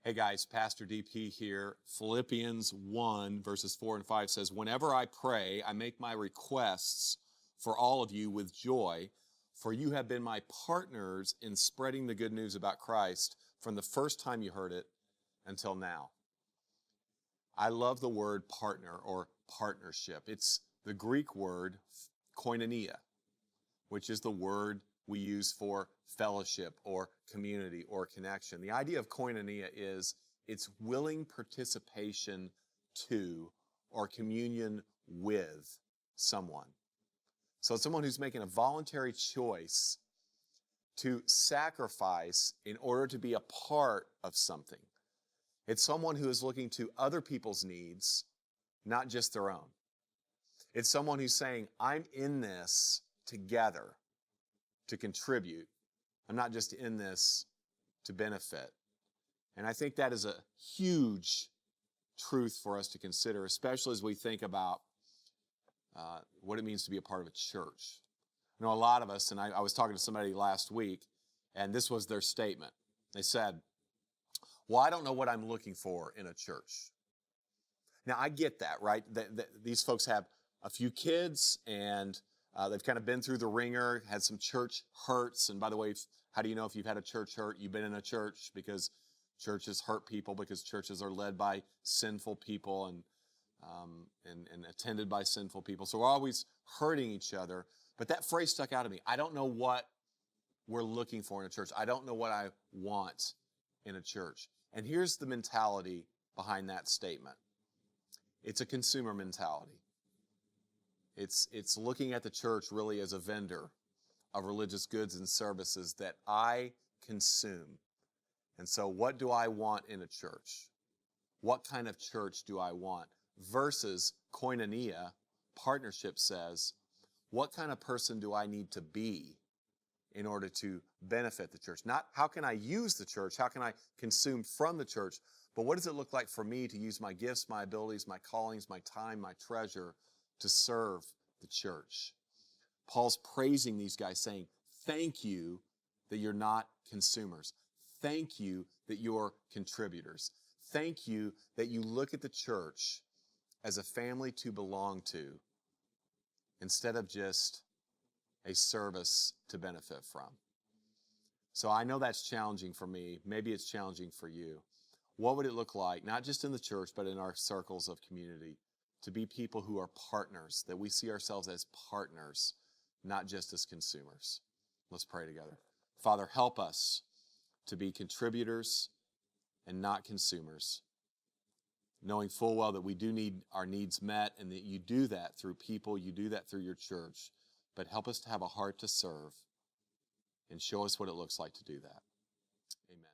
Hey guys, Pastor DP here. Philippians 1 verses 4 and 5 says, "Whenever I pray, I make my requests for all of you with joy, for you have been my partners in spreading the good news about Christ from the first time you heard it until now." I love the word partner or partnership. It's the Greek word koinonia, which is the word we use for fellowship or community or connection. The idea of koinonia is it's willing participation to or communion with someone. So it's someone who's making a voluntary choice to sacrifice in order to be a part of something. It's someone who is looking to other people's needs, not just their own. It's someone who's saying, I'm in this together to contribute. I'm not just in this to benefit. And I think that is a huge truth for us to consider, especially as we think about what it means to be a part of a church. You know, a lot of us, and I was talking to somebody last week, and this was their statement. They said, well, I don't know what I'm looking for in a church. Now, I get that, right? These folks have a few kids, and they've kind of been through the ringer, had some church hurts. And by the way, how do you know if you've had a church hurt? You've been in a church, because churches hurt people, because churches are led by sinful people and attended by sinful people. So we're always hurting each other. But that phrase stuck out to me. I don't know what we're looking for in a church. I don't know what I want in a church. And here's the mentality behind that statement. It's a consumer mentality. It's looking at the church really as a vendor of religious goods and services that I consume. And so what do I want in a church? What kind of church do I want? Versus koinonia, partnership says, what kind of person do I need to be in order to benefit the church? Not how can I use the church, how can I consume from the church, but what does it look like for me to use my gifts, my abilities, my callings, my time, my treasure to serve the church? Paul's praising these guys, saying, thank you that you're not consumers. Thank you that you're contributors. Thank you that you look at the church as a family to belong to instead of just a service to benefit from. So I know that's challenging for me. Maybe it's challenging for you. What would it look like, not just in the church, but in our circles of community, to be people who are partners, that we see ourselves as partners, not just as consumers? Let's pray together. Father, help us to be contributors and not consumers, knowing full well that we do need our needs met and that you do that through people, you do that through your church, but help us to have a heart to serve and show us what it looks like to do that. Amen.